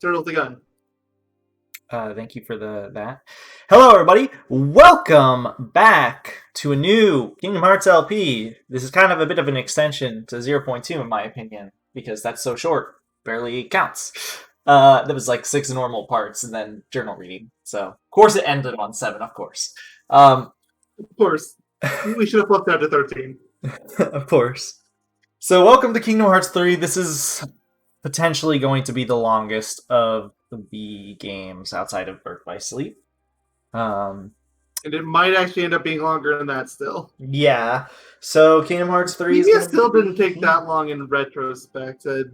Turtle the gun. Thank you for that. Hello, everybody. Welcome back to a new Kingdom Hearts LP. This is kind of a bit of an extension to 0.2, in my opinion, because that's so short. Barely counts. There was like 6 normal parts and then journal reading. So, of course, it ended on 7, of course. Of course. We should have flipped out to 13. Of course. So, welcome to Kingdom Hearts 3. This is potentially going to be the longest of the games outside of Birth by Sleep. And it might actually end up being longer than that still. Yeah. So Kingdom Hearts 3 is still didn't take that long in retrospect. I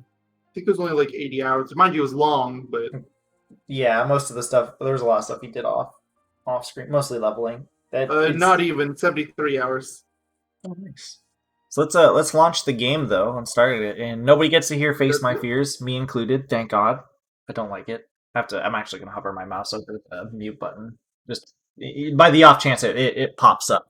think it was only like 80 hours. Mind you, it was long, but... Yeah, most of the stuff, there was a lot of stuff he did off screen, mostly leveling. Not even 73 hours. Oh, nice. So let's launch the game though and start it. And nobody gets to hear Face My Fears, me included. Thank God. I don't like it. I'm actually gonna hover my mouse over the mute button, just by the off chance it pops up.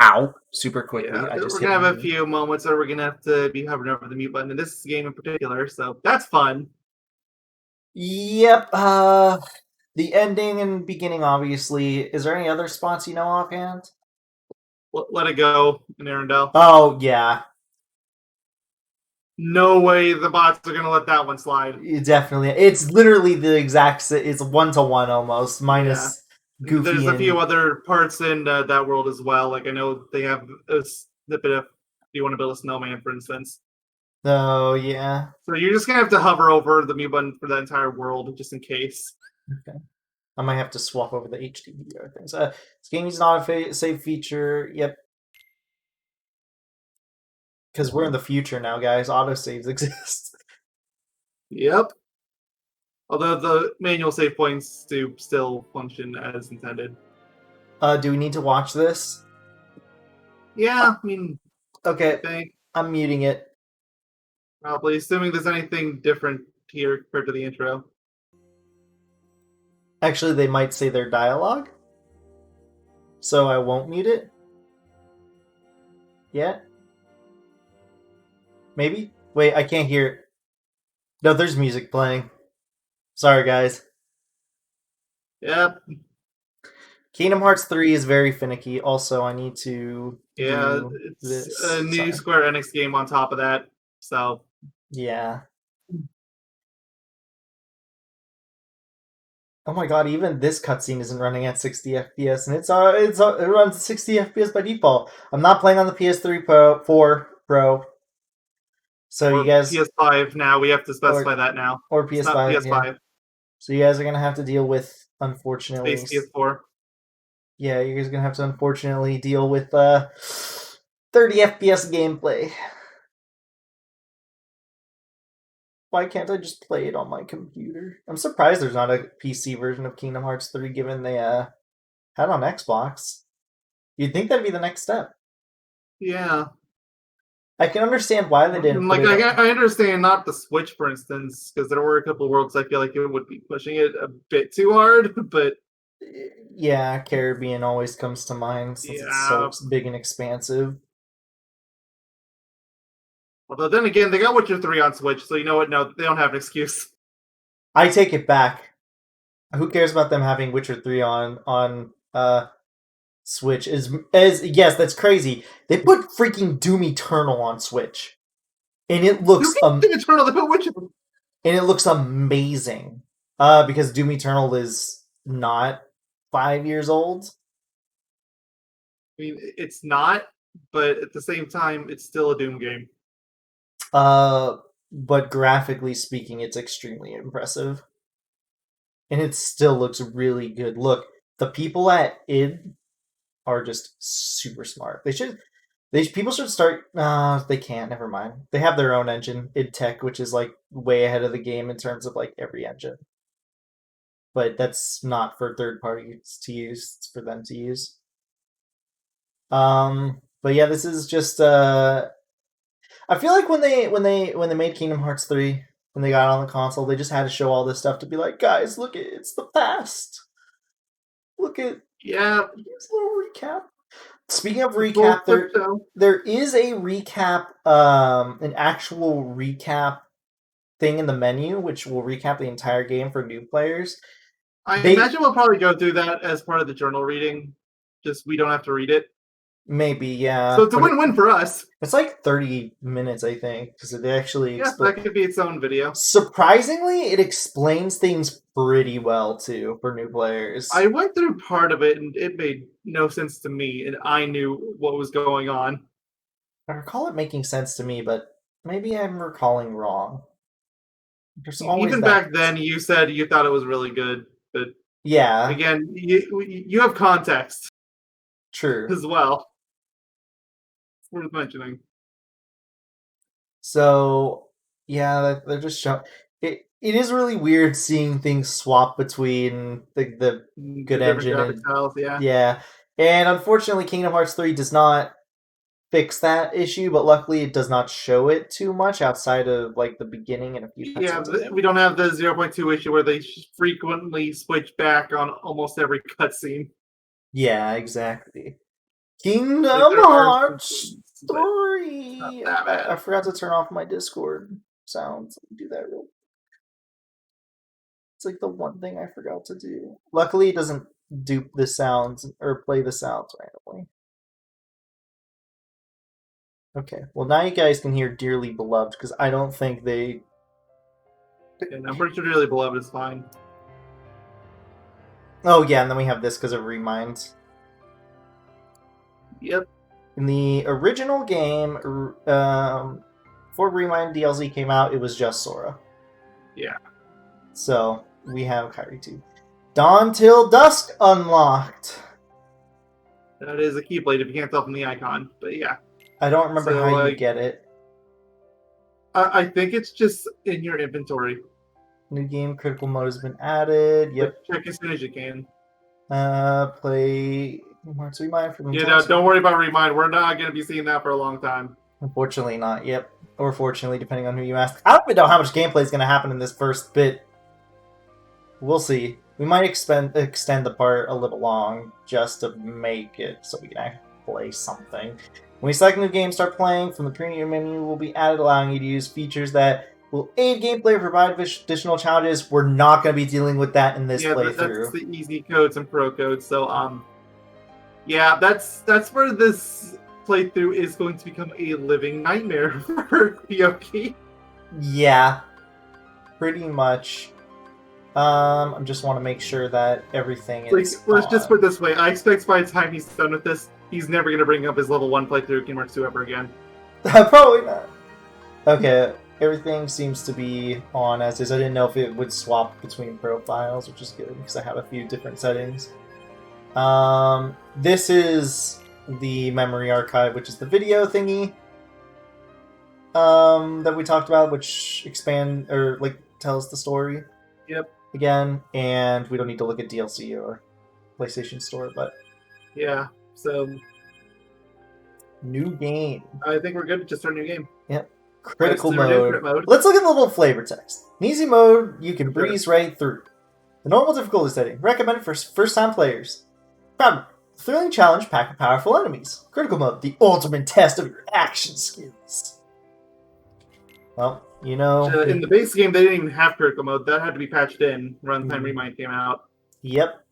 Ow! Super quickly. Yeah, we're gonna have a few moments where we're gonna have to be hovering over the mute button in this game in particular, so that's fun. Yep. The ending and beginning, obviously. Is there any other spots you know offhand? Let It Go in Arendelle. Oh yeah. No way the bots are gonna let that one slide. Definitely, it's literally the exact. It's 1-to-1 almost, minus Goofy. There's a few other parts in that world as well. Like I know they have a snippet of "Do you want to build a snowman?" for instance. Oh yeah. So you're just gonna have to hover over the mute button for that entire world, just in case. Okay. I might have to swap over the HD things. This game is not a save feature. Yep. Because we're in the future now, guys. Autosaves exist. Yep. Although the manual save points do still function as intended. Do we need to watch this? Yeah, I mean... Okay, I'm muting it. Probably, assuming there's anything different here compared to the intro. Actually, they might say their dialogue. So I won't mute it. Yeah? Maybe? Wait, I can't hear it. No, there's music playing. Sorry, guys. Yep. Kingdom Hearts 3 is very finicky. Also, I need to it's this. A new Square Enix game on top of that. So... Yeah. Oh my god, even this cutscene isn't running at 60 FPS, and it runs 60 FPS by default. I'm not playing on the PS3 4 Pro. So or you guys... PS5 now, we have to specify that now. Or PS5. It's not PS5. Yeah. So you guys are going to have to deal with, unfortunately... Space PS4. Yeah, you guys are going to have to, unfortunately, deal with 30 FPS gameplay. Why can't I just play it on my computer? I'm surprised there's not a PC version of Kingdom Hearts 3, given they had on Xbox. You'd think that'd be the next step. Yeah. I can understand why they didn't. Like, I understand not the Switch, for instance, because there were a couple worlds I feel like it would be pushing it a bit too hard, but... Yeah, Caribbean always comes to mind, since it's so big and expansive. Although then again, they got Witcher 3 on Switch, so you know what? No, they don't have an excuse. I take it back. Who cares about them having Witcher 3 on Switch? Yes, that's crazy. They put freaking Doom Eternal on Switch, and it looks Doom Eternal. They put Witcher, and it looks amazing. Because Doom Eternal is not 5 years old. I mean, it's not, but at the same time, it's still a Doom game. But graphically speaking, it's extremely impressive. And it still looks really good. Look, the people at id are just super smart. People should start... they can't, never mind. They have their own engine, id Tech, which is like way ahead of the game in terms of like every engine. But that's not for third parties to use, it's for them to use. But yeah, this is just I feel like when they made Kingdom Hearts 3, when they got on the console, they just had to show all this stuff to be like, guys, look, it's the past. Look at... Yeah. Here's a little recap. Speaking of recap, there is a recap, an actual recap thing in the menu, which will recap the entire game for new players. I imagine we'll probably go through that as part of the journal reading. Just we don't have to read it. Maybe, yeah. So it's a win-win for us. It's like 30 minutes, I think, because it actually... Yeah, that could be its own video. Surprisingly, it explains things pretty well, too, for new players. I went through part of it, and it made no sense to me, and I knew what was going on. I recall it making sense to me, but maybe I'm recalling wrong. Even back then, you said you thought it was really good, but yeah, again, you have context. True. As well. It's worth mentioning. So, yeah, they're just showing... It is really weird seeing things swap between the good engine and... styles, yeah. Yeah. And unfortunately, Kingdom Hearts 3 does not fix that issue, but luckily it does not show it too much outside of like the beginning and a few cutscenes. Yeah, we don't have the 0.2 issue where they frequently switch back on almost every cutscene. Yeah, exactly. Kingdom Hearts 3! I forgot to turn off my Discord sounds. Let me do that real quick. It's like the one thing I forgot to do. Luckily, it doesn't dupe the sounds or play the sounds randomly. Okay, well now you guys can hear Dearly Beloved, because I don't think they... Yeah, I'm pretty sure Dearly Beloved is fine. Oh yeah, and then we have this because of Remind. Yep. In the original game, before Remind DLC came out, it was just Sora. Yeah. So, we have Kairi 2. Dawn Till Dusk unlocked! That is a Keyblade if you can't tell from the icon, but yeah. I don't remember how you get it. I think it's just in your inventory. New game critical mode has been added. Yep. But check as soon as you can. Play Hearts Remind for the don't worry about Remind. We're not going to be seeing that for a long time. Unfortunately not, yep. Or fortunately, depending on who you ask. I don't even know how much gameplay is going to happen in this first bit. We'll see. We might extend the part a little long just to make it so we can actually play something. When we select a new game, start playing, from the preview menu will be added, allowing you to use features that will aid gameplay or provide additional challenges. We're not going to be dealing with that in this playthrough. That's the easy codes and pro codes. So, yeah, that's where this playthrough is going to become a living nightmare for Yogi. Yeah, pretty much. I just want to make sure that everything is. Let's just put it this way: I expect by the time he's done with this, he's never going to bring up his level 1 playthrough of Kingdom Hearts 2 ever again. Probably not. Okay, everything seems to be on as is. I didn't know if it would swap between profiles, which is good because I have a few different settings. This is the memory archive, which is the video thingy that we talked about, which tells the story. Yep. Again, and we don't need to look at DLC or PlayStation Store, but yeah. So new game. I think we're good to just start a new game. Yep. Critical mode. Let's look at the little flavor text. In easy mode, you can breeze right through. The normal difficulty setting, recommended for first-time players. Thrilling challenge packed with powerful enemies. Critical mode, the ultimate test of your action skills. Well, you know... in the base game, they didn't even have critical mode. That had to be patched in around the time Remind came out. Yep.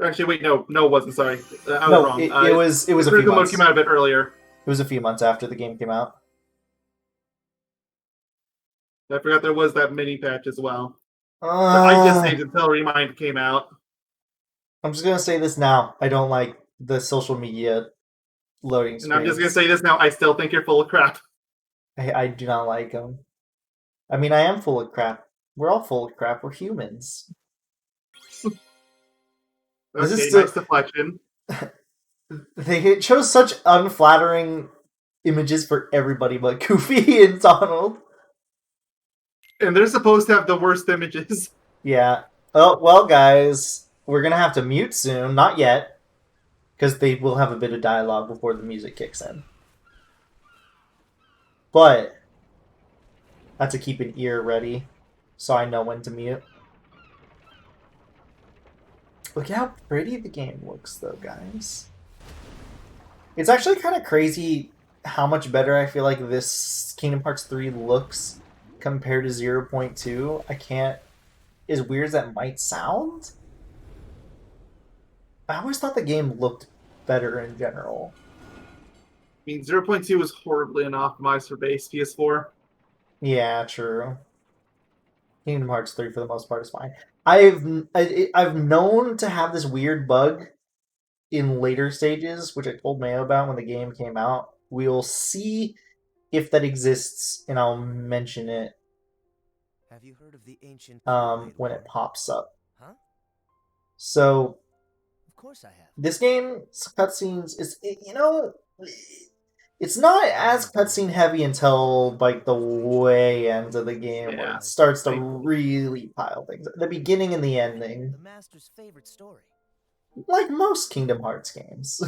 Actually, wait, no, it wasn't. Sorry, I was wrong. It was a few months. Critical mode came out a bit earlier. It was a few months after the game came out. I forgot there was that mini patch as well. I just saved until Remind came out. I'm just gonna say this now. I don't like the social media loading screens. And I'm just gonna say this now. I still think you're full of crap. I do not like them. I mean, I am full of crap. We're all full of crap. We're humans. Okay, nice deflection. They chose such unflattering images for everybody but Goofy and Donald. And they're supposed to have the worst images. Yeah. Oh, well, guys, we're going to have to mute soon. Not yet. Because they will have a bit of dialogue before the music kicks in. But I have to keep an ear ready so I know when to mute. Look at how pretty the game looks, though, guys. It's actually kind of crazy how much better I feel like this Kingdom Hearts 3 looks compared to 0.2. I can't. As weird as that might sound, I always thought the game looked better in general. I mean, 0.2 was horribly unoptimized for base PS4. Yeah, true. Kingdom Hearts 3 for the most part is fine. I've known to have this weird bug in later stages, which I told Mayo about when the game came out. We'll see if that exists, and I'll mention it Have you heard of the ancient when it pops up. Huh? So Of course I have. this game's cutscenes is it's not as cutscene heavy until like the way end of the game where Yeah. it starts to really pile things. The beginning and the ending, The master's favorite story. like most Kingdom Hearts games.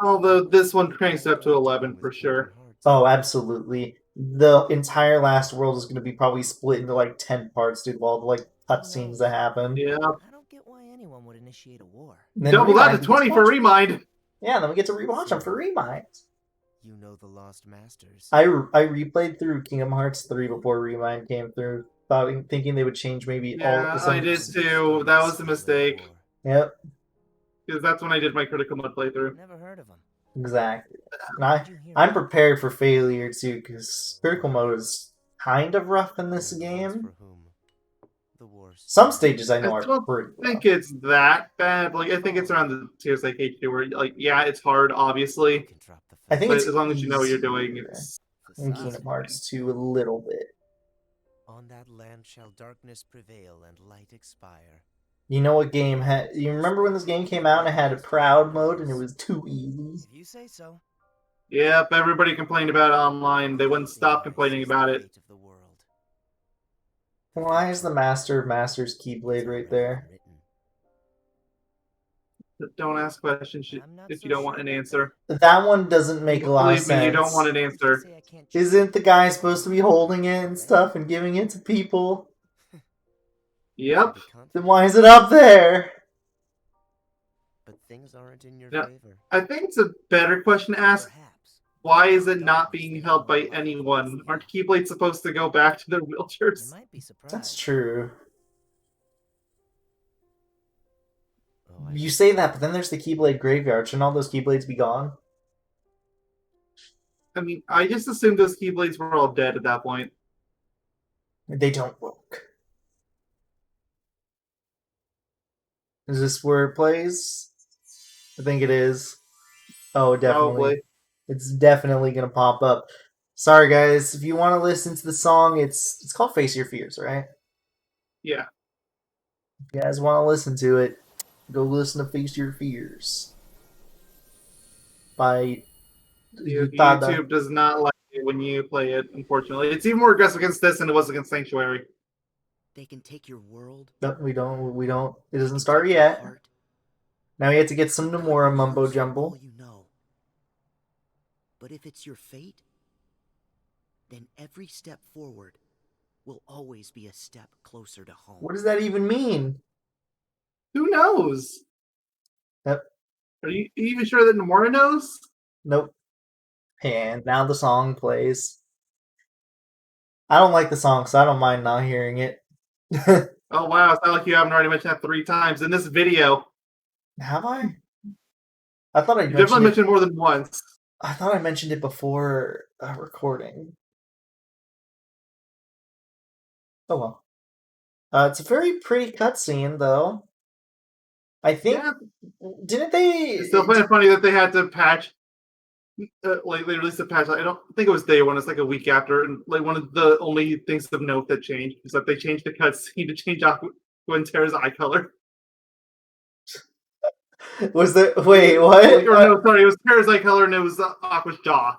Although this one cranks up to 11 for sure. Oh, absolutely. The entire last world is going to be probably split into like 10 parts due to all the like cutscenes that happen. Yeah. I don't get why anyone would initiate a war. Then Double that to Remind 20 gets for watched. Remind. Yeah, then we get to rewatch them for Remind. You know the lost masters. I replayed through Kingdom Hearts 3 before Remind came through, thinking they would change maybe Yeah, all. I did too. That was a mistake. Yep, Because that's when I did my critical mode playthrough. Never heard of them. exactly. And I'm prepared for failure too, because critical mode is kind of rough in this game. Some stages I know I are don't pretty think rough. it's that bad. Like, I think it's around the tiers like H2 where, like, yeah, it's hard, obviously. I think But it's as long as you know what you're easier doing, it's in Kingdom Hearts 2 a little bit. On that land shall darkness prevail and light expire. You know what game had? You remember when this game came out and it had a proud mode and it was too easy? If you say so. Yep, everybody complained about it online. They wouldn't stop complaining about it. Why is the Master of Masters Keyblade right there? Don't ask questions if you don't want an answer. That one doesn't make a lot of Believe me, sense. you don't want an answer. Isn't the guy supposed to be holding it and stuff and giving it to people? Yep. Then why is it up there? But things aren't in your Yeah. favor. I think it's a better question to ask. Perhaps. Why is it not being held by anyone? Aren't Keyblades supposed to go back to their You wheelchairs? might be surprised. That's true. Oh, I You say that, but then there's the Keyblade graveyard. Shouldn't all those Keyblades be gone? I mean, I just assumed those Keyblades were all dead at that point. They don't work. Is this where it plays? I think it is. Oh, definitely. Probably. It's definitely gonna pop up. Sorry, guys. If you want to listen to the song, it's called "Face Your Fears," right? Yeah. If you guys want to listen to it, go listen to "Face Your Fears" by UTADA. YouTube does not like it when you play it, unfortunately. It's even more aggressive against this than it was against Sanctuary. They can take your world. No, we don't. It doesn't start yet. Now we have to get some Nomura mumbo jumbo. You know. But if it's your fate, then every step forward will always be a step closer to home. What does that even mean? Who knows? Yep. Are you even sure that Nomura knows? Nope. And now the song plays. I don't like the song, so I don't mind not hearing it. Oh wow, it's not like you haven't already mentioned that 3 times in this video. Have I? I thought I You definitely mentioned it. mentioned more than once. I thought I mentioned it before recording. Oh well. It's a very pretty cutscene, though. I think. Yeah. Didn't they? It's still kind of funny that they had to patch. Like they released a patch. I don't think it was day one. It's like a week after, and like one of the only things of note that changed is that they changed the cutscene to change Aqua and Terra's eye color. Was there? Wait, what? Or no, sorry, it was Terra's eye color and it was Aqua's jaw.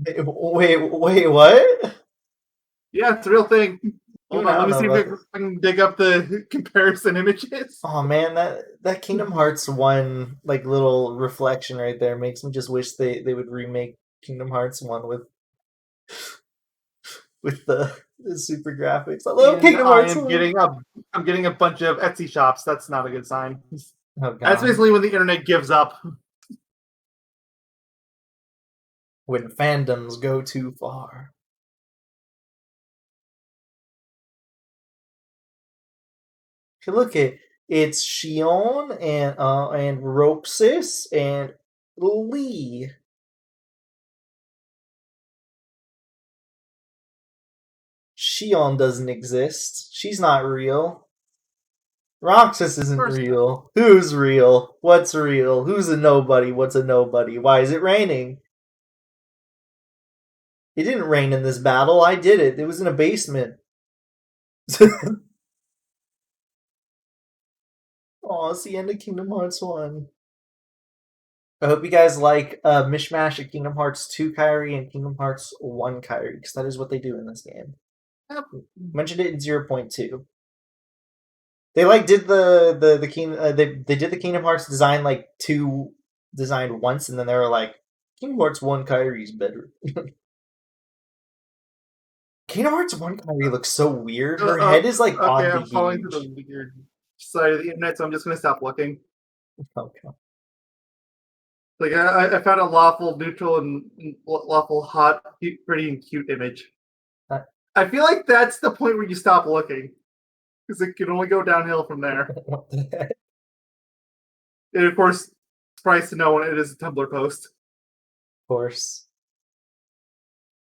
Wait, what? Yeah, it's a real thing. Hold I on, let don't me know see about if I can dig up the comparison images. Oh man, that Kingdom Hearts 1 like little reflection right there makes me just wish they would remake Kingdom Hearts 1 with the super graphics. I love Kingdom Hearts 1. I'm getting a bunch of Etsy shops. That's not a good sign. Oh, God. That's basically when the internet gives up. When fandoms go too far. Look at it's Shion and Roxas and Lee. Shion doesn't exist. She's not real. Roxas isn't course not. real. Who's real? What's real? Who's a nobody? What's a nobody? Why is it raining? It didn't rain in this battle. I did it. It was in a basement. Oh, it's the end of Kingdom Hearts 1. I hope you guys like Mishmash of Kingdom Hearts 2 Kairi and Kingdom Hearts 1 Kairi, because that is what they do in this game. Yep. Mentioned it in 0.2. They like did the Kingdom they did the Kingdom Hearts design like 2 designed once, and then they were like, Kingdom Hearts 1 Kairi's better. Kingdom Hearts 1 Kairi looks so weird. Her head is like okay, oddly I'm falling to the huge. weird side of the internet, so I'm just gonna stop looking. Okay. Like I found a lawful neutral and lawful hot, pretty and cute image. I feel like that's the point where you stop looking, because it can only go downhill from there. What the heck? And of course, surprise to no one, it is a Tumblr post. Of course.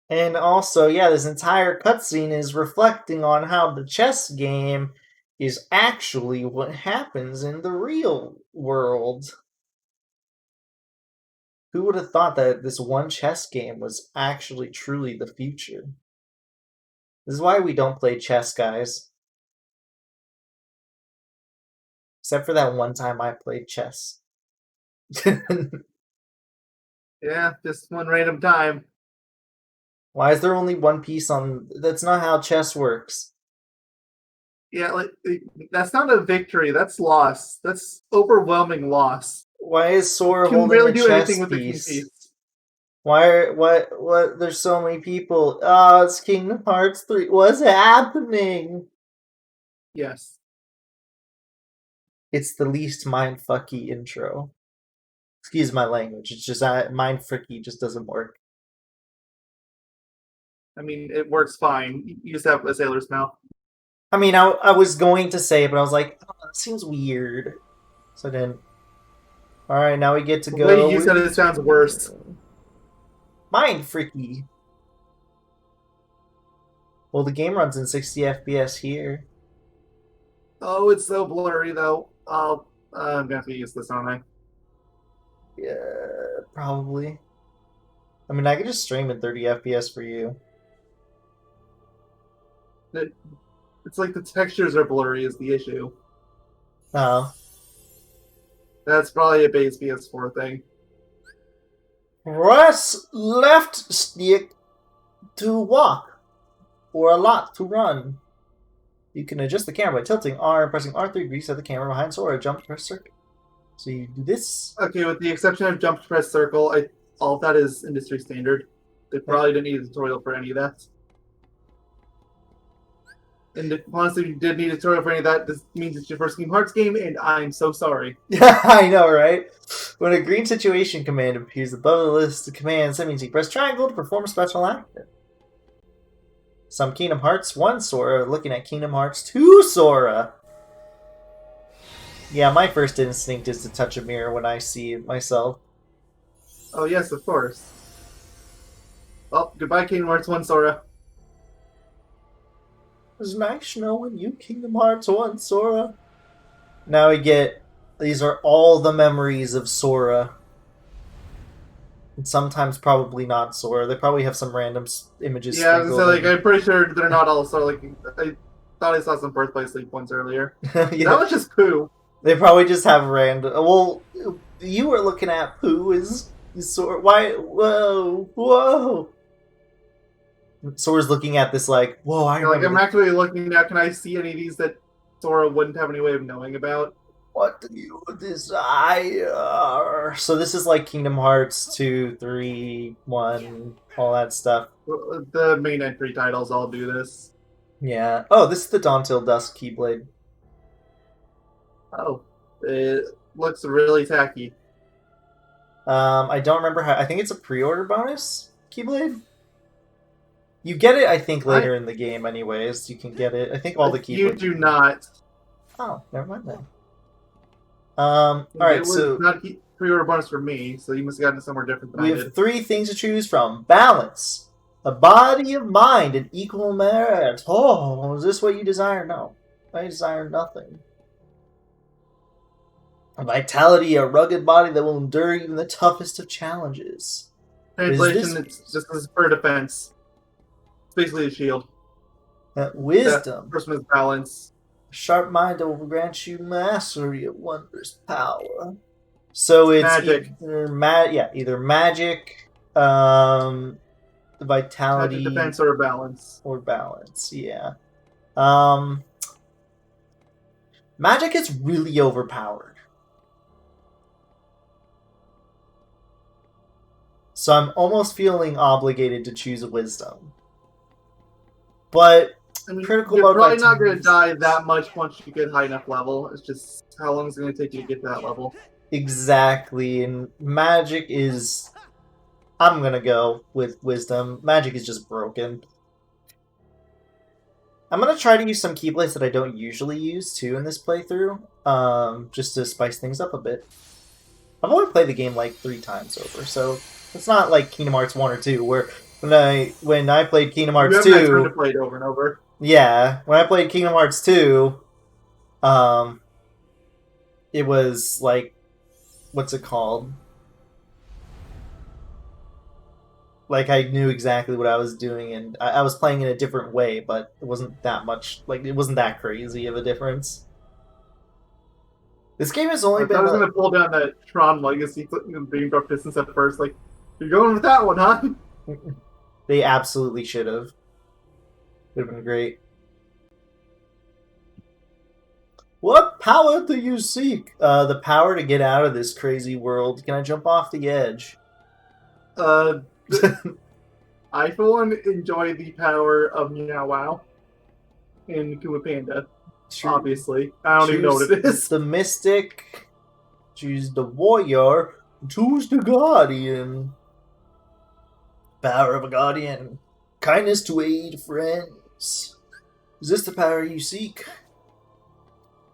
And also, yeah, this entire cutscene is reflecting on how the chess game is actually what happens in the real world. Who would have thought that this one chess game was actually truly the future? This is why we don't play chess, guys. Except for that one time I played chess. Yeah, just one random time. Why is there only one piece on... That's not how chess works. Yeah, like that's not a victory. That's loss. That's overwhelming loss. Why is Sora You can holding barely a do chess anything with the king piece? piece. Why? What? There's so many people. Oh, it's Kingdom Hearts 3. What's happening? Yes. It's the least mindfucky intro. Excuse my language. It's just mindfucky just doesn't work. I mean, it works fine. You just have a sailor's mouth. I mean, I was going to say it, but I was like, oh, that seems weird. So then, all right, now we get to The go. way you said it sounds worse. Mindfreaky. Well, the game runs in 60 FPS here. Oh, it's so blurry though. I'm gonna have to use this, aren't I? Yeah, probably. I mean, I could just stream in 30 FPS for you. It's like the textures are blurry is the issue. Oh. That's probably a base PS4 thing. Press left stick to walk, or a lot to run. You can adjust the camera by tilting R and pressing R3 to reset the camera behind Sora. Jump to press circle. So you do this. Okay, with the exception of jump to press circle, all of that is industry standard. They probably didn't need a tutorial for any of that. And honestly, if you did need a tutorial for any of that, this means it's your first Kingdom Hearts game, and I'm so sorry. I know, right? When a green situation command appears above the list of commands, that means you press triangle to perform a special action. Some Kingdom Hearts 1 Sora looking at Kingdom Hearts 2 Sora. Yeah, my first instinct is to touch a mirror when I see myself. Oh yes, of course. Well, goodbye Kingdom Hearts 1 Sora. It was nice knowing you, Kingdom Hearts 1 Sora. Now we get... These are all the memories of Sora. And sometimes probably not Sora. They probably have some random images. Yeah, so like in. I'm pretty sure they're not all Sora. Like I thought I saw some birthplace leak ones earlier. Yeah. That was just Pooh. They probably just have random... Well, you were looking at Pooh is Sora... Why? Whoa! Sora's looking at this like, whoa, I remember... Like I'm actually looking now. Can I see any of these that Sora wouldn't have any way of knowing about? What do you desire? So this is like Kingdom Hearts 2, 3, 1, all that stuff. The main entry titles all do this. Yeah. Oh, this is the Dawn Till Dusk Keyblade. Oh, it looks really tacky. I don't remember how... I think it's a pre-order bonus Keyblade? You get it, I think, later in the game anyways. You can get it. I think all the Keyblades... You do not. Oh, never mind then. All right, It was so not pre-order bonus for me, so you must have gotten it somewhere different than we I have did. 3 things to choose from: balance, a body of mind, and equal merit. Oh, is this what you desire? No, I desire nothing. A vitality, a rugged body that will endure even the toughest of challenges. Translation, this- it's just as for defense. It's basically a shield. Wisdom. First one is balance. A sharp mind that will grant you mastery of wondrous power. So it's Magic. either magic, vitality, Magic, defense, or balance. or balance. Yeah. Magic is really overpowered. So I'm almost feeling obligated to choose wisdom. But I mean, critical you're mode probably not going to vitality- die that much once you get high enough level. It's just how long it's going to take you to get to that level. exactly, and magic is... I'm gonna go with wisdom. Magic is just broken. I'm gonna try to use some keyblades that I don't usually use too in this playthrough, just to spice things up a bit. I've only played the game like 3 times over, so it's not like Kingdom Hearts 1 or 2, where when I played Kingdom Hearts You haven't had time 2, to play it over and over. yeah, when I played Kingdom Hearts 2, it was like, what's it called? Like, I knew exactly what I was doing, and I was playing in a different way, but it wasn't that much, like, it wasn't that crazy of a difference. This game has only I been... was going to pull down that Tron Legacy being broke distance at first. Like, you're going with that one, huh? They absolutely should have. Would have been great. What power do you seek? The power to get out of this crazy world. Can I jump off the edge? I, for one, enjoy the power of Meow Wow in Kuma Panda. Obviously. I don't even know what it is. The mystic. Choose the warrior. Choose the guardian. Power of a guardian. Kindness to aid friends. Is this the power you seek?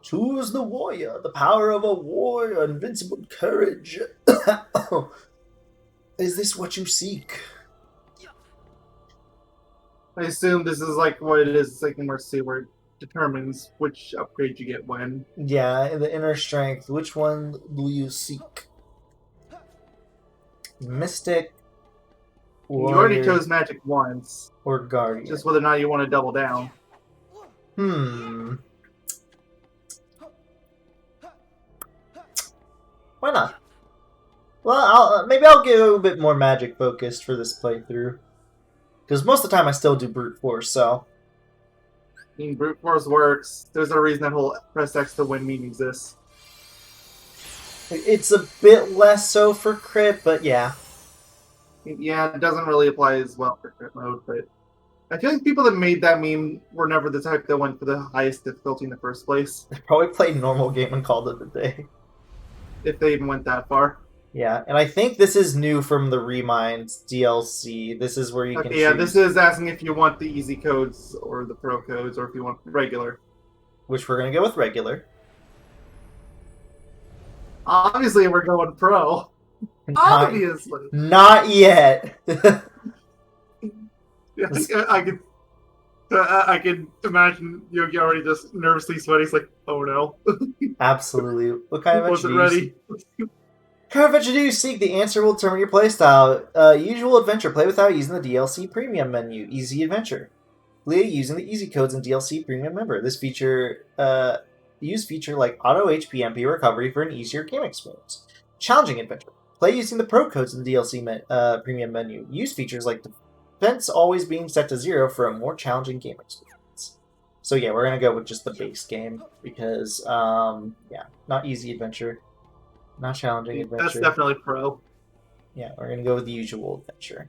Choose the warrior. The power of a warrior. Invincible courage. Is this what you seek? I assume this is like what it is. It's like the Mercy where it determines which upgrade you get when. Yeah, in the inner strength. Which one do you seek? Mystic. You already Warrior, chose Magic once. or guardian. Just whether or not you want to double down. Why not? Well, maybe I'll get a little bit more magic focused for this playthrough. Because most of the time I still do brute force, so... I mean, brute force works. There's a reason that whole press X to win meme exists. It's a bit less so for crit, but yeah. Yeah, it doesn't really apply as well for crit mode, but I feel like people that made that meme were never the type that went for the highest difficulty in the first place. They probably played normal game and called it a day. If they even went that far. Yeah, and I think this is new from the Reminds DLC. This is where you can Yeah, choose... this is asking if you want the easy codes or the pro codes, or if you want regular. Which we're going to go with regular. Obviously, we're going pro. Obviously. Not yet. I could imagine Yogi already just nervously sweating. He's like, oh no. Absolutely. What kind of adventure Wasn't do you ready. seek? What kind of adventure do you seek? The answer will determine your playstyle. Usual adventure. Play without using the DLC premium menu. Easy adventure. Play using the easy codes and DLC premium member. This feature, use feature like auto HP MP recovery for an easier game experience. Challenging adventure. Play using the pro codes in the DLC premium menu. Use features like defense always being set to 0 for a more challenging game experience. So yeah, we're gonna go with just the base game because, yeah, not easy adventure, not challenging adventure. That's definitely pro. Yeah, we're gonna go with the usual adventure.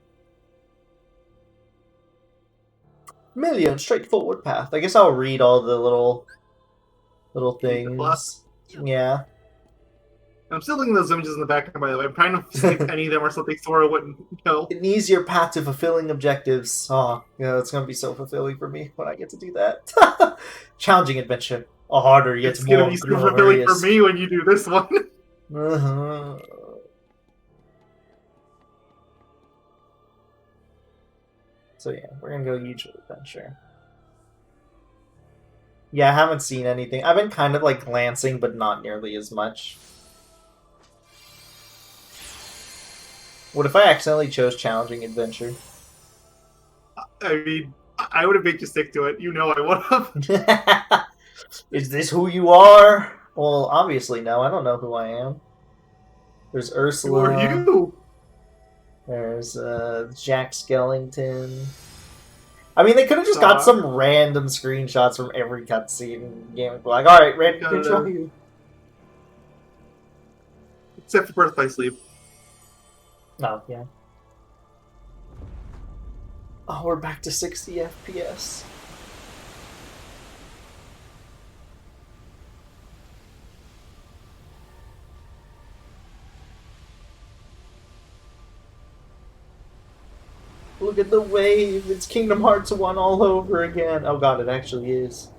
Million straightforward path. I guess I'll read all the little things. Yeah. I'm still looking at those images in the background, by the way. I'm trying to see if any of them are something Sora wouldn't know. An easier path to fulfilling objectives. Oh, yeah, it's gonna be so fulfilling for me when I get to do that. Challenging adventure. harder gets It's gonna more be super silly for glorious. me when you do this one. Uh-huh. So yeah, we're gonna go usual adventure. Yeah, I haven't seen anything. I've been kind of like glancing, but not nearly as much. What if I accidentally chose challenging adventure? I mean, I would have made you stick to it. You know I would have. Is this who you are? Well, obviously no. I don't know who I am. There's Who are Ursula. you? There's Jack Skellington. I mean, they could have just got some random screenshots from every cutscene in the game. Like, all right, random control you. Except for Birth by Sleep. Oh, yeah. Oh, we're back to 60 FPS. Look at the wave. It's Kingdom Hearts 1 all over again. Oh god, it actually is.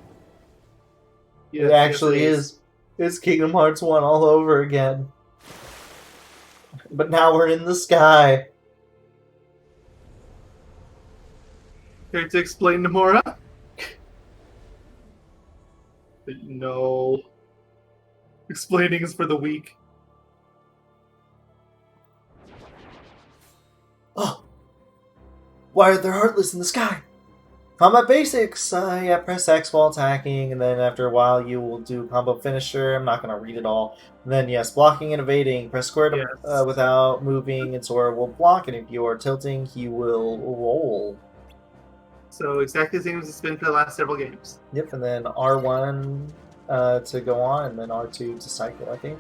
Yes, it actually yes, it is. It's Kingdom Hearts 1 all over again. But now we're in the sky. Care to explain, Nomura? No. Explaining is for the weak. Oh! Why are there Heartless in the sky? Combat basics! Yeah, press X while attacking, and then after a while you will do combo finisher. I'm not going to read it all. And then, yes, blocking and evading. Press square to, Yes. without moving, and Sora will block, and if you are tilting, he will roll. So exactly the same as it's been for the last several games. Yep, and then R1 to go on, and then R2 to cycle, I think.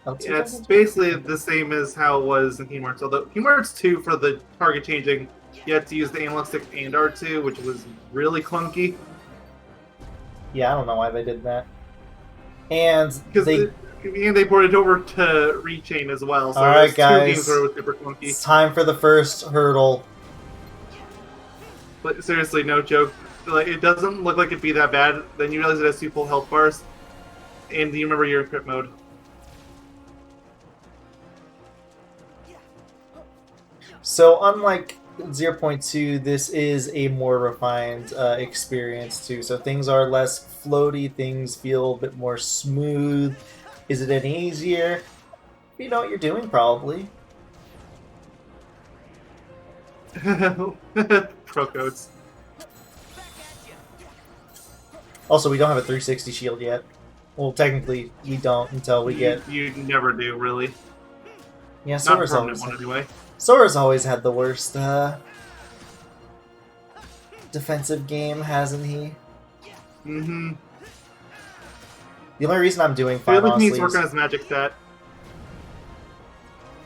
L2 Yeah, it's basically the same as how it was in Kingdom Hearts. Although Kingdom Hearts 2, for the target changing, you had to use the analog stick and R2, which was really clunky. Yeah, I don't know why they did that. And Because they ported it over to Rechain as well. So Alright, guys. 2 games where it was super clunky. It's time for the first hurdle. But seriously, no joke. Like, it doesn't look like it'd be that bad. Then you realize it has 2 full health bars, and you remember you're in crit mode. So unlike 0.2, this is a more refined experience too. So things are less floaty, things feel a bit more smooth. Is it any easier? You know what you're doing, probably. Pro codes. Also, we don't have a 360 shield yet. Well, technically, we don't until we get... You never do, really. Yeah, Not Sora's permanent always... one, anyway. Sora's always had the worst defensive game, hasn't he? Mm-hmm. The only reason I'm doing He fine, needs to honestly, work on his magic stat.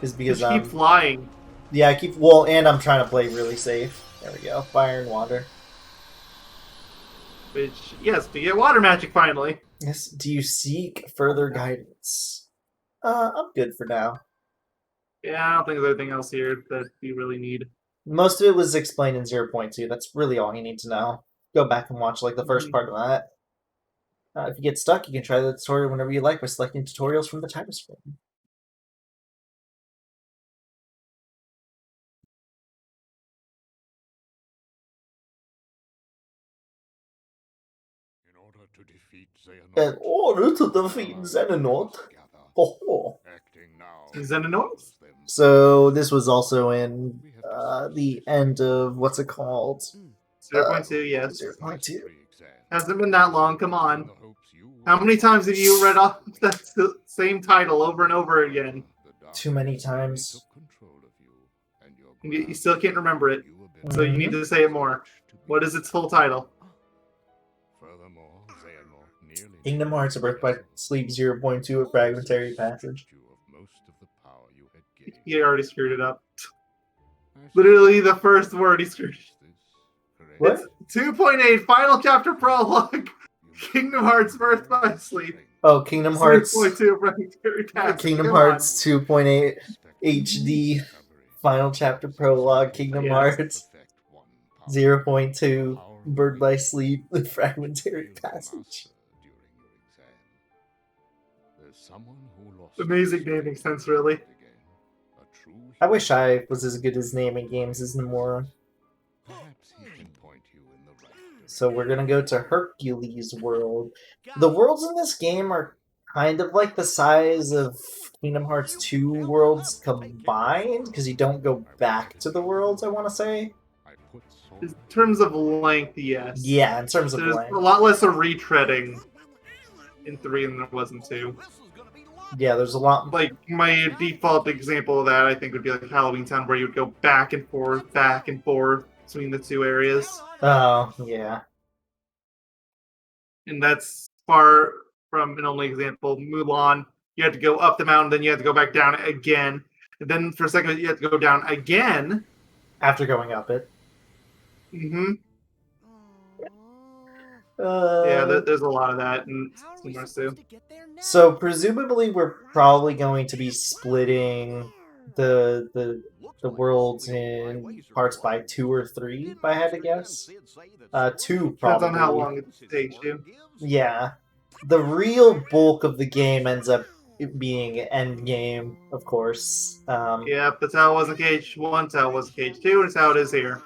is because You keep flying. yeah, I keep... Well, and I'm trying to play really safe. There we go. Fire and water. Which, yes, we get water magic finally. Yes. Do you seek further guidance? I'm good for now. Yeah, I don't think there's anything else here that you really need. Most of it was explained in 0.2. That's really all you need to know. Go back and watch like the first part of that. If you get stuck, you can try the tutorial whenever you like by selecting tutorials from the title screen. In order to defeat In order to defeat Xehanort. Oh. Xehanort? So this was also in the end of what's it called? 0.2, yes. 0.2. Hasn't been that long, come on. How many times have you read off that same title over and over again? Too many times. You still can't remember it, so you need to say it more. What is its full title? Kingdom Hearts: A Birth by Sleep 0.2, A Fragmentary Passage. He already screwed it up. Literally the first word he screwed. What? It's 2.8 Final Chapter Prologue. Kingdom Hearts Birth by Sleep. Oh, Kingdom Hearts. 3.2 Fragmentary Passage. Kingdom Come Hearts 2.8 HD Final Chapter Prologue. Kingdom Yes. Hearts 0.2 Bird by Sleep Fragmentary Passage. As someone who lost Amazing naming sense, really. again, a true I wish hero. I was as good as naming games as Nomura. Perhaps he can point you in the right direction. So we're gonna go to Hercules World. The worlds in this game are kind of like the size of Kingdom Hearts 2 worlds combined, because you don't go back to the worlds, I want to say. I put so In much terms of length, yes. Yeah, in terms of There's length. a lot less of retreading in 3 than there was in 2. Yeah, there's a lot. Like, my default example of that, I think, would be like Halloween Town, where you would go back and forth between the two areas. Oh, yeah. And that's far from an only example. Mulan, you had to go up the mountain, then you had to go back down again. And then for a second, you had to go down again. After going up it. Mm-hmm. Uh, Yeah, there's a lot of that in Kingdom Hearts 2. So presumably we're probably going to be splitting the worlds in parts by 2 or 3, if I had to guess. 2 Depends probably. on how long it takes you. Yeah. The real bulk of the game ends up being end game, of course. Yep, that's how it was in KH1, that's how it was in KH2, and it's how it is here.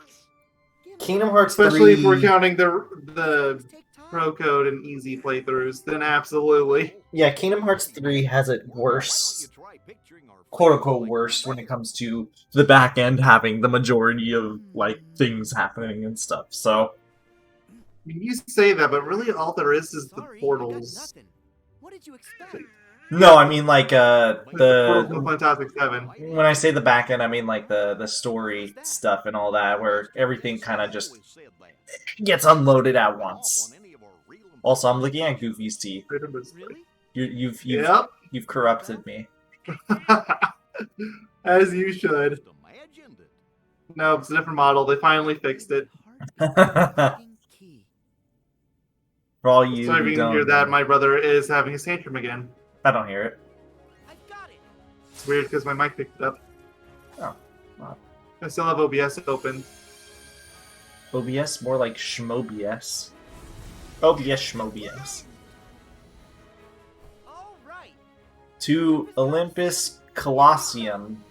Kingdom Hearts Especially 3... if we're counting the pro code and easy playthroughs, then absolutely. Yeah, Kingdom Hearts 3 has it worse. Quote-unquote worse when it comes to the back end having the majority of, like, things happening and stuff, so... I mean, you say that, but really all there is the portals. What did you expect? No, I mean, like, Portals from the... Fantastic 7. When I say the back end, I mean, like, the story stuff and all that, where everything kind of just gets unloaded at once. Also, I'm looking at Goofy's teeth. Really? You've corrupted me. As you should. No, it's a different model. They finally fixed it. For all you Sorry if who you can don't hear that. know. My brother is having a tantrum again. I don't hear it. It's weird because my mic picked it up. Oh, wow. I still have OBS open. OBS? More like Schmobius. OBS Schmobius. To Olympus Colosseum.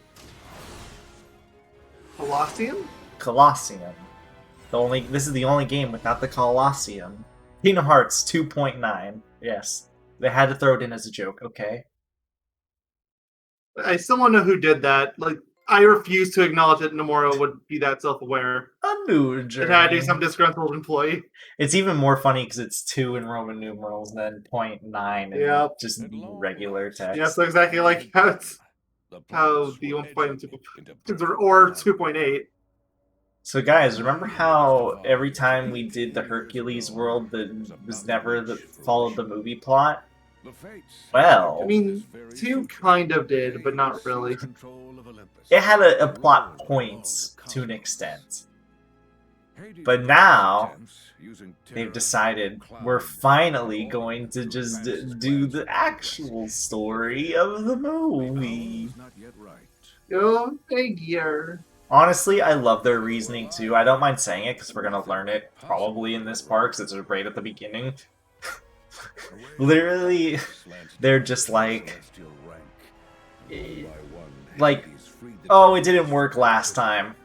Colosseum? Colosseum. This is the only game without the Colosseum. Kingdom Hearts 2.9. Yes. They had to throw it in as a joke, okay? I still want to know who did that. Like, I refuse to acknowledge that Nomura would be that self-aware. A new journey. It had to be some disgruntled employee. It's even more funny because it's 2 in Roman numerals than 0.9 in Yep. just regular text. Yeah, so exactly like how the 1.2 or 2.8. So guys, remember how every time we did the Hercules world that was never followed the movie plot? Well, I mean, 2 kind of did, but not really. it had a plot points to an extent. But now, they've decided we're finally going to just do the actual story of the movie. Go figure. Honestly, I love their reasoning too. I don't mind saying it because we're going to learn it probably in this part because it's right at the beginning. Literally, they're just like, oh, it didn't work last time.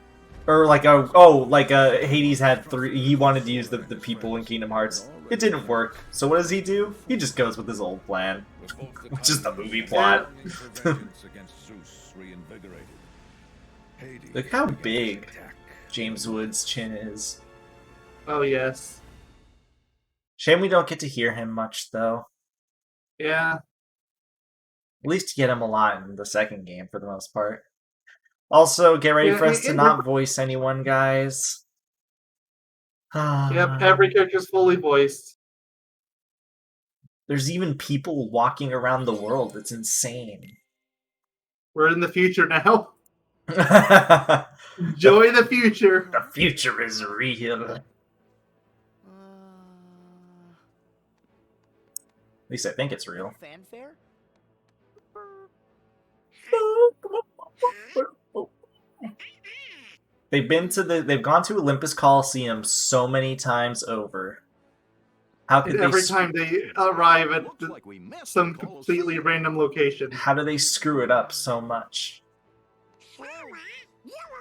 Or like, Hades had 3, he wanted to use the people in Kingdom Hearts. It didn't work. So what does he do? He just goes with his old plan, which is the movie plot. Look how big James Wood's chin is. Oh, yes. Shame we don't get to hear him much, though. Yeah. At least you get him a lot in the second game, for the most part. Also, get ready for us to not voice anyone, guys. Yep, every character's fully voiced. There's even people walking around the world. It's insane. We're in the future now. Enjoy the future. The future is real. At least I think it's real. Fanfare? They've gone to Olympus Coliseum so many times over. How could And they every sc- time they arrive at Looks like we missed some the completely Colosseum. random location. How do they screw it up so much? You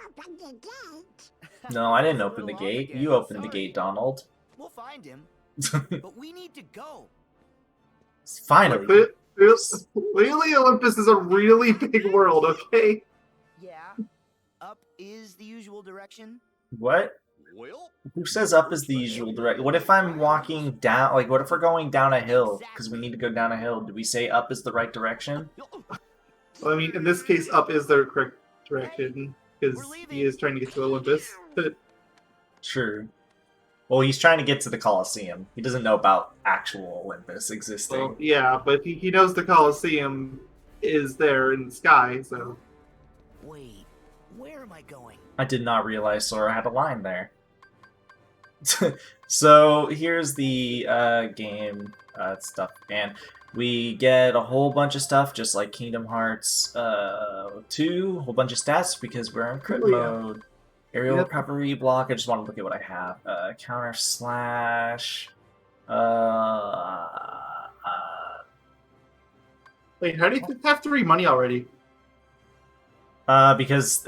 opened the gate. No, I didn't It's a open the little off gate. again. You opened the Sorry. gate, Donald. We'll find him, but we need to go. Finally. But clearly, Olympus is a really big world. Okay. Yeah. Up is the usual direction. What? Well, Who says up is the usual direction? What if I'm walking down? Like, what if we're going down a hill? Because we need to go down a hill. Do we say up is the right direction? Well, I mean, in this case, up is the correct direction because he is trying to get to Olympus. But True. Well, he's trying to get to the Colosseum. He doesn't know about actual Olympus existing. well, yeah, but he knows the Colosseum is there in the sky. So Wait, where am I going? I did not realize Sora had a line there. So here's the game stuff, and we get a whole bunch of stuff, just like Kingdom Hearts 2, a whole bunch of stats because we're in crit Oh, yeah. mode. Aerial Yep. recovery block. I just want to look at what I have. Counter slash. wait, how do you have 3 money already? Because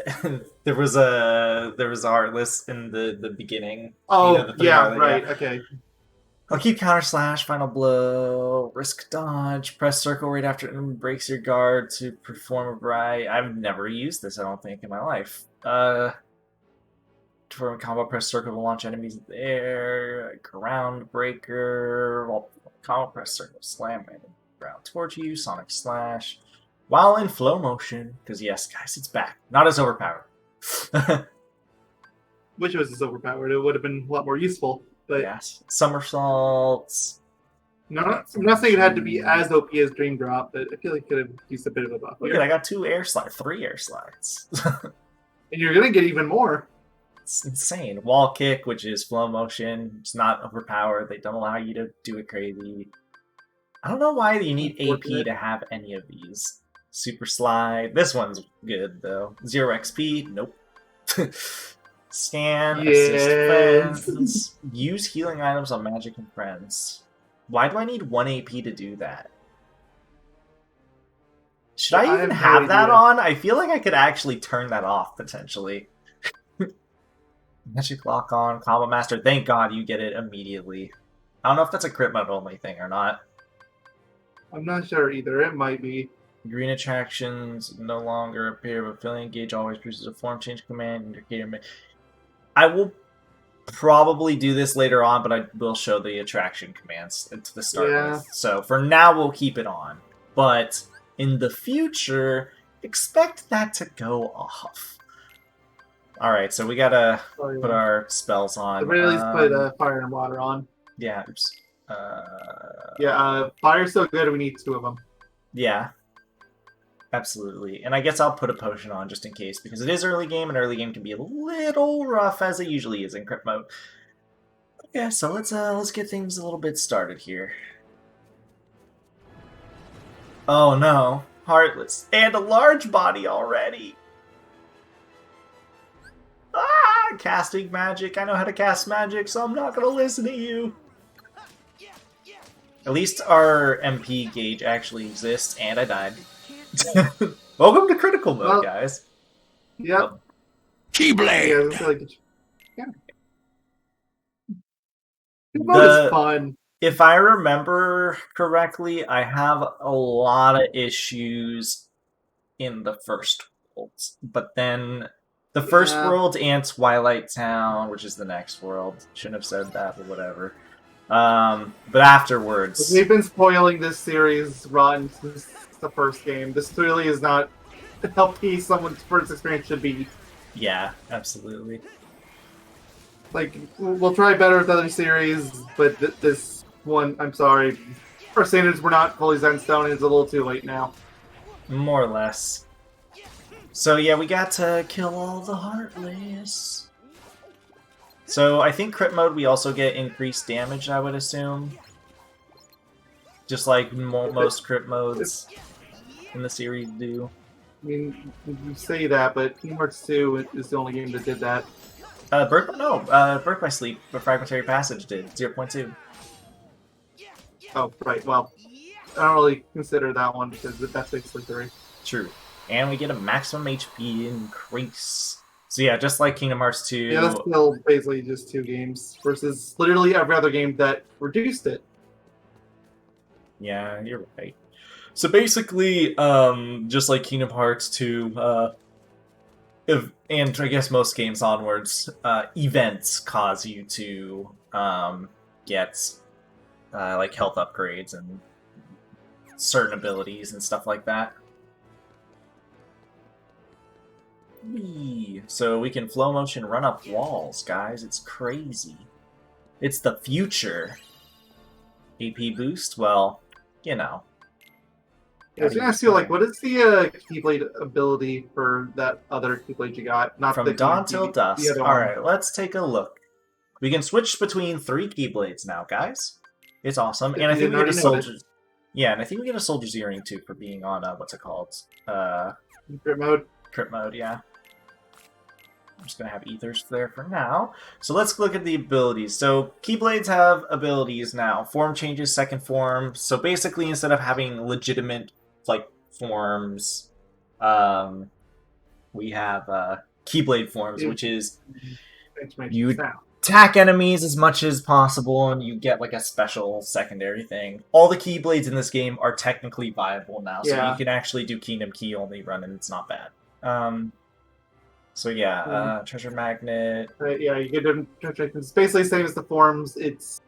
there was a Heartless in the beginning. Oh, the three yeah, Heartless, right. Okay. I'll keep counter slash, final blow, risk dodge, press circle right after it breaks your guard to perform a variety. I've never used this, I don't think, in my life. To perform a combo, press circle to launch enemies in the air, ground breaker, while combo, press circle, slam random ground towards you, sonic slash. While in flow motion, because yes, guys, it's back. Not as overpowered. Which was overpowered. It would have been a lot more useful. But Yes. Somersaults. I'm not saying it had to be as OP as Dream Drop, but I feel like it could have used a bit of a buff. Look here. at I got 3 air slides. And you're going to get even more. It's insane. Wall kick, which is flow motion. It's not overpowered. They don't allow you to do it crazy. I don't know why you need AP Unfortunate. to have any of these. Super slide. This one's good, though. 0 XP. Nope. Scan. Assist Yes. friends. Use healing items on magic and friends. Why do I need 1 AP to do that? Should I I even have no have that idea. on? I feel like I could actually turn that off, potentially. Magic lock on, combo master. Thank God you get it immediately. I don't know if that's a crit mode only thing or not. I'm not sure either. It might be. Green attractions no longer appear, but filling gauge always produces a form change command. Indicator. I will probably do this later on, but I will show the attraction commands to the start Yeah. with. So for now, we'll keep it on. But in the future, expect that to go off. Alright, so we gotta Sorry, put our spells on. At very least put fire and water on. Yeah, oops. Yeah, fire's so good we need 2 of them. Yeah. Absolutely. And I guess I'll put a potion on just in case, because it is early game, and early game can be a little rough, as it usually is in crit mode. Yeah, so let's get things a little bit started here. Oh no. Heartless. And a large body already! Ah! Casting magic. I know how to cast magic, so I'm not gonna listen to you. At least our MP gauge actually exists, and I died. Welcome to critical mode, Well, guys. Yep. Keyblade! Yeah, it's like, yeah. Good mode is fun. If I remember correctly, I have a lot of issues in the first worlds, but then the first Yeah. world and Twilight Town, which is the next world, shouldn't have said that, but whatever. But afterwards, They've been spoiling this series run since the first game. This clearly is not how someone's first experience should be. yeah, absolutely. Like, we'll try better with other series, but this one, I'm sorry. Our standards were not fully set in stone, and it's a little too late now. More or less. So yeah, we got to kill all the Heartless. So I think crit mode we also get increased damage, I would assume. Just like most crit modes in the series do. I mean, you say that, but Kingdom Hearts 2 is the only game that did that. Birth by Sleep, A Fragmentary Passage did 0.2. Oh, right. Well, I don't really consider that one because that's basically 3. True. And we get a maximum HP increase. So yeah, just like Kingdom Hearts 2. Yeah, that's still basically just 2 games versus literally every other game that reduced it. Yeah, you're right. So basically, just like Kingdom Hearts 2, and I guess most games onwards, events cause you to get like health upgrades and certain abilities and stuff like that. Whee! So we can flow motion run up walls, guys. It's crazy. It's the future. AP boost? Well, you know. I was gonna ask you, like, what is the Keyblade ability for that other Keyblade you got? Not From the dawn Keyblade, till the dusk. other one. Alright, let's take a look. We can switch between 3 Keyblades now, guys. It's awesome. If And I you think we didn't get a already notice. soldier's... Yeah, and I think we get a soldier's earring too for being on, what's it called? Crit mode. Crit mode, yeah. I'm just gonna have ethers there for now. So let's look at the abilities. So Keyblades have abilities now. Form changes, second form. So basically, instead of having legitimate like forms, we have Keyblade forms, which is you attack enemies as much as possible, and you get like a special secondary thing. All the Keyblades in this game are technically viable now, so Yeah. you can actually do Kingdom Key only run, and it's not bad. So yeah, treasure magnet. Yeah, you get them. It's basically the same as the forms. It's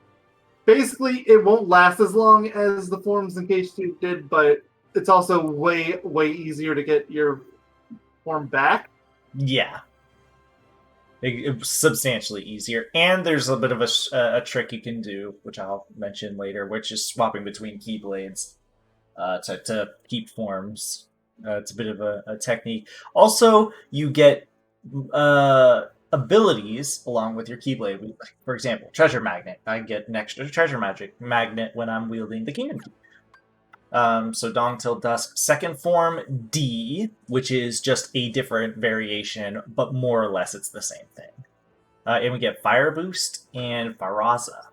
basically it won't last as long as the forms in KH2 did, but it's also way easier to get your form back. Yeah. It's substantially easier. And there's a bit of a trick you can do, which I'll mention later, which is swapping between Keyblades to keep forms. It's a bit of a technique. Also, you get abilities along with your Keyblade. For example, Treasure Magnet. I get an extra Treasure Magnet when I'm wielding the Kingdom Key. So dawn till dusk. Second form, D, which is just a different variation, but more or less it's the same thing. And we get Fire Boost and Faraza.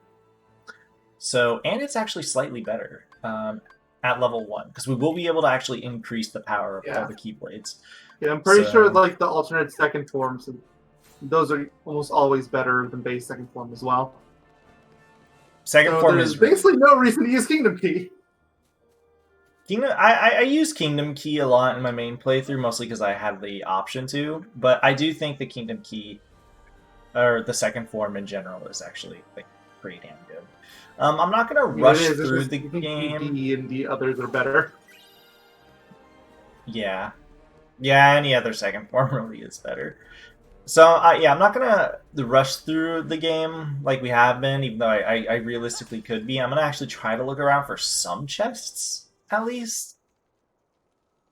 So, and it's actually slightly better at level 1, because we will be able to actually increase the power of all the Keyblades. Yeah, I'm pretty sure like the alternate second forms, those are almost always better than base second form as well. Second form is basically no reason to use Kingdom Key. I use Kingdom Key a lot in my main playthrough, mostly because I had the option to, but I do think the Kingdom Key, or the second form in general, is actually like pretty damn good. I'm not going to rush through the game. D and the others are better. Yeah. Yeah, any other second form really is better. So, yeah, I'm not going to rush through the game like we have been, even though I realistically could be. I'm going to actually try to look around for some chests, at least.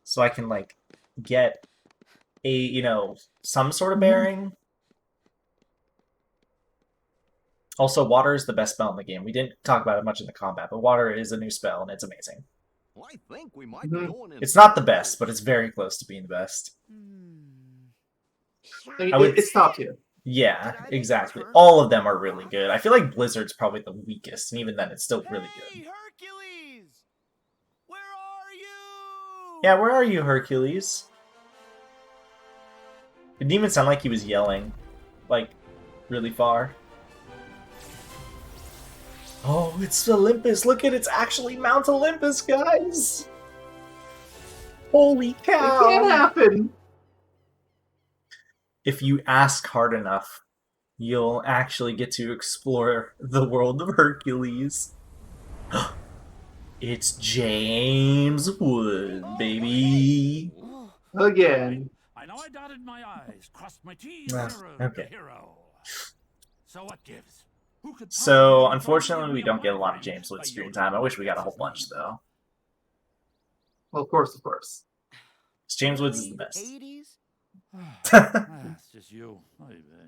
So I can, like, get a, some sort of bearing. Also, water is the best spell in the game. We didn't talk about it much in the combat, but water is a new spell, and it's amazing. I think we might be going in. It's not the best, but it's very close to being the best. It's top tier. Yeah, exactly. All of them are really good. I feel like Blizzard's probably the weakest, and even then, it's still really good. Hey, Hercules! Where are you? Yeah, where are you, Hercules? It didn't even sound like he was yelling, like, really far. Oh, it's Olympus! Look at it's actually Mount Olympus, guys! Holy cow! It can't happen! If you ask hard enough, you'll actually get to explore the world of Hercules. It's James Wood, baby! Again. I know I dotted my I's, crossed my T's, Okay. hero. So what gives? Who could So, possibly unfortunately, find we me don't get a lot of on James Wood a screen Yogi time. I wish we got a whole as bunch, though. Well, of course. James Woods is the best. 80s? It's just you. Oy vey.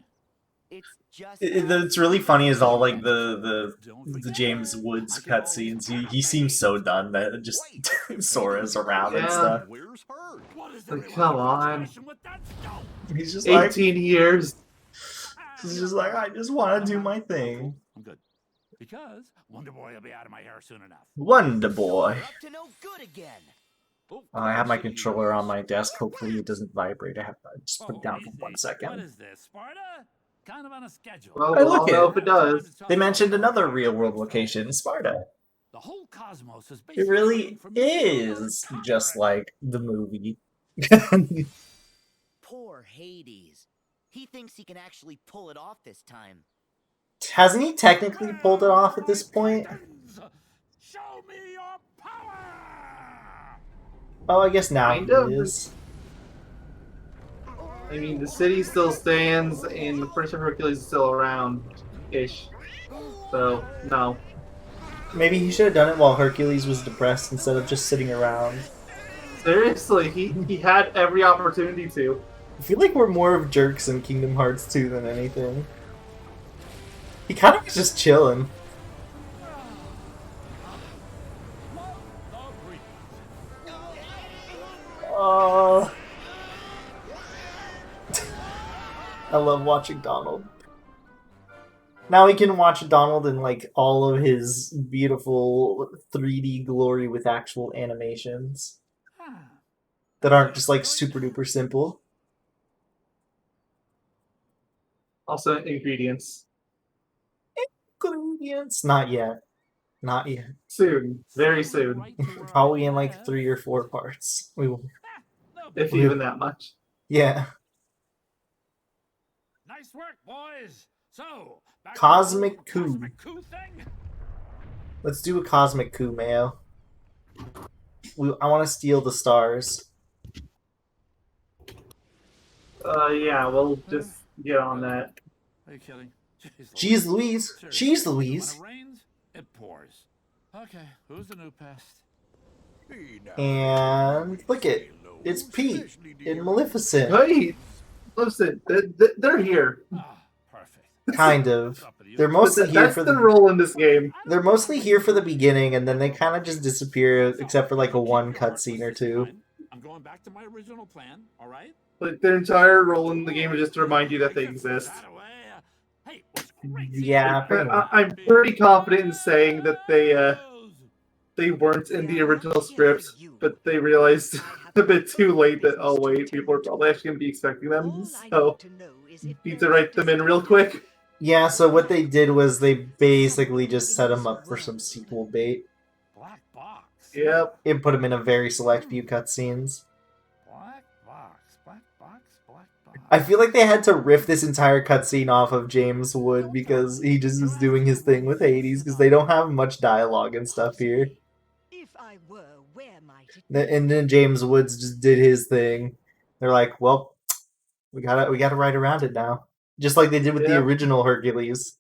It's just It's really funny is all like the James Woods cutscenes. He seems so done that just Sora's around and Yeah. stuff. Where's her? What is Like, everyone's come on. obsession with that stone? He's just like 18 years. he's just like I just want to do my thing. I'm good. Because Wonder Boy will be out of my hair soon enough. Wonder So Boy. we're up to no good again. I have my controller on my desk. Hopefully it doesn't vibrate. I have to just put Oh, it down for easy. 1 What second. is this, Sparta? Kind of on a schedule. Well, Hey, we'll look all it. know if it does. They mentioned another real-world location, Sparta. The whole cosmos is It basically really waiting for me to is conquer just it. like the movie. Poor Hades. He thinks he can actually pull it off this time. Hasn't he technically pulled it off at this point? Titans, show me your power! Oh, I guess now Kind of. he is. I mean, the city still stands, and the Prince of Hercules is still around-ish. So, no. Maybe he should have done it while Hercules was depressed instead of just sitting around. Seriously, he had every opportunity to. I feel like we're more of jerks in Kingdom Hearts 2 than anything. He kind of was just chilling. Oh. I love watching Donald. Now we can watch Donald in like all of his beautiful 3D glory with actual animations that aren't just like super duper simple. Also, ingredients. Ingredients. Not yet. Not yet. Soon. Very soon. Probably in like 3 or 4 parts. We will. If even that much. Yeah. Nice work, boys. So, back to Cosmic the coup. Cosmic coup thing. Let's do a cosmic coup, Mayo. I want to steal the stars. Yeah, we'll just get on that. Are you kidding? Jeez Louise. Seriously, Jeez Louise. When it rains, it pours. Okay, who's the new pest? And look it. It's Pete in Maleficent. Hey! Listen, they're here. Ah, perfect. Kind of. They're mostly here That's for the the. role in this game. They're mostly here for the beginning, and then they kind of just disappear, except for like a one cutscene or two. I'm going back to my original plan, all right? Like, their entire role in the game is just to remind you that they exist. Hey, what's great? Yeah, pretty much. I'm pretty confident in saying that they weren't in the original script, but they realized a bit too late that, oh wait, people are probably actually going to be expecting them, so need to write them in real quick. Yeah, so what they did was they basically just set them up for some sequel bait Black box. Yep. and put them in a very select few cutscenes. Black box. Black box. Black box. I feel like they had to riff this entire cutscene off of James Wood because he just was doing his thing with Hades because they don't have much dialogue and stuff here. If I were, where might it be? And then James Woods just did his thing. They're like, well, we gotta write around it now. Just like they did with the Yeah. original Hercules.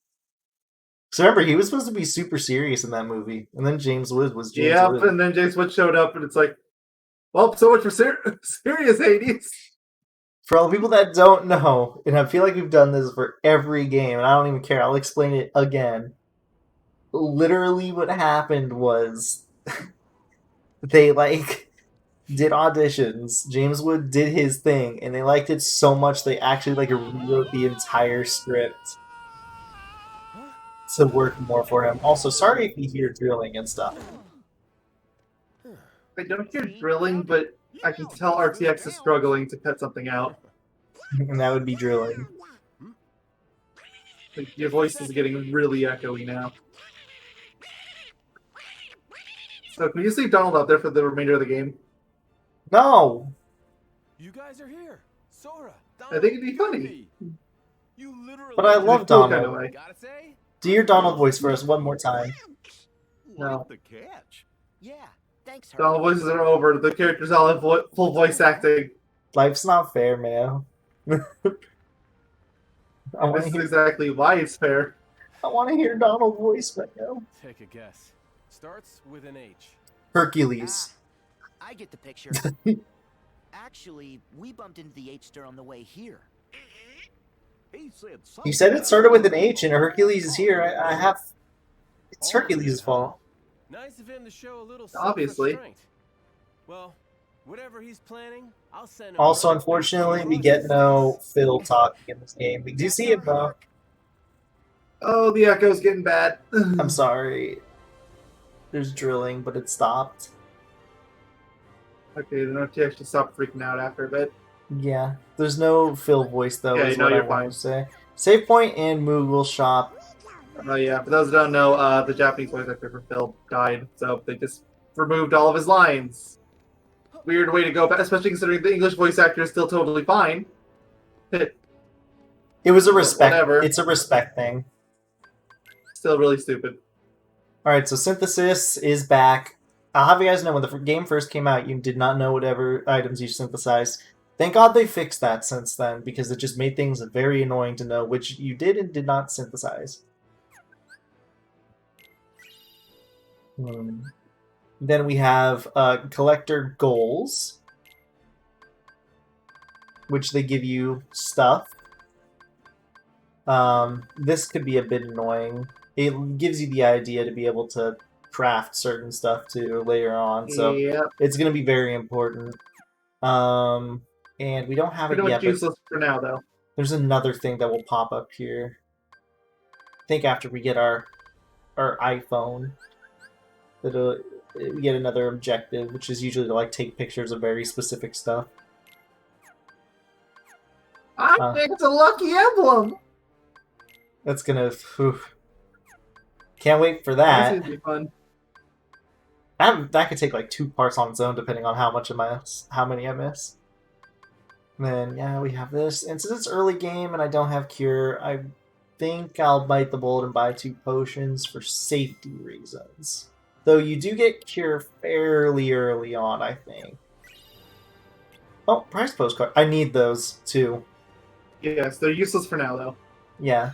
So remember, he was supposed to be super serious in that movie. And then James Woods was James Yep, Woods. and then James Wood showed up, and it's like, well, so much for serious Hades. For all the people that don't know, and I feel like we've done this for every game, and I don't even care, I'll explain it again. Literally what happened was they did auditions. James Wood did his thing, and they liked it so much they actually rewrote the entire script to work more for him. Also, sorry if you hear drilling and stuff. I don't hear drilling, but I can tell RTX is struggling to cut something out. And that would be drilling. Like, your voice is getting really echoey now. So can you just leave Donald out there for the remainder of the game? No! You guys are here. Sora. I think it'd be funny. You literally. But I In a love cool Donald. kind of way. Gotta say. Do your Donald voice for us one more time. No. Like the catch. Yeah, thanks, Donald Hercules. voices are over. The characters all have full voice acting. Life's not fair, man. I want This to is hear. exactly why it's fair. I want to hear Donald voice right now. Take a guess. Starts with an H. Hercules. I get the picture. Actually, we bumped into the H-star on the way here. You said it started with an H, and Hercules is here. I have. It's Hercules' fault. Nice of him to show a little Obviously. self-restraint. Well, whatever he's planning, I'll send him. Also, right unfortunately, back. we get no Phil talking in this game. We do see him though. Oh, the echo's getting bad. I'm sorry. There's drilling, but it stopped. Okay, then you actually stop freaking out after a bit. Yeah. There's no Phil voice, though, Yeah, is no, what I you're want fine. to say. Save point and Moogle shop. Oh yeah, for those who don't know, the Japanese voice actor for Phil died, so they just removed all of his lines. Weird way to go, but especially considering the English voice actor is still totally fine. It was a respect. Whatever. It's a respect thing. Still really stupid. Alright, so Synthesis is back. I'll have you guys know, when the game first came out, you did not know whatever items you synthesized. Thank God they fixed that since then, because it just made things very annoying to know which you did and did not synthesize. Then we have collector goals, which they give you stuff. This could be a bit annoying. It gives you the idea to be able to craft certain stuff too later on, so Yep. it's going to be very important. And we don't have Pretty it yet, much but useless for now, though. there's another thing that will pop up here. I think after we get our iPhone, we get another objective, which is usually to like take pictures of very specific stuff. I think it's a lucky emblem. That's gonna. Whew. Can't wait for This that. is gonna be fun. That could take like 2 parts on its own, depending on how many I miss. And then yeah, we have this, and since it's early game and I don't have cure, I think I'll bite the bullet and buy 2 potions for safety reasons. Though you do get cure fairly early on, I think. Oh, prize postcard. I need those too. Yes, they're useless for now, though. Yeah,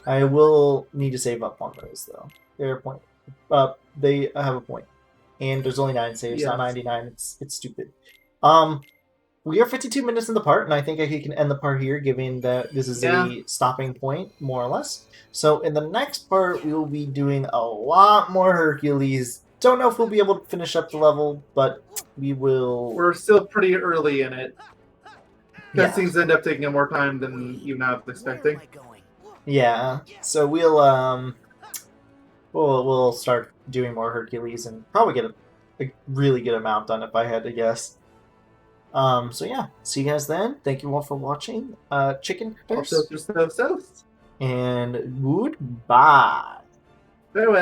I will need to save up on those though. They're a point. They have a point, and there's only 9 saves, not Yes. 99. It's stupid. We are 52 minutes in the part, and I think I can end the part here, given that this is a stopping point, more or less. So in the next part, we will be doing a lot more Hercules. Don't know if we'll be able to finish up the level, but we will. We're still pretty early in it. Yeah. Cutscenes end up taking more time than even I was expecting. Where am I going? Yeah, so we'll start doing more Hercules and probably get a really good amount done if I had to guess. So yeah, see you guys then. Thank you all for watching. Chicken critters. Also, just so. And goodbye. Farewell.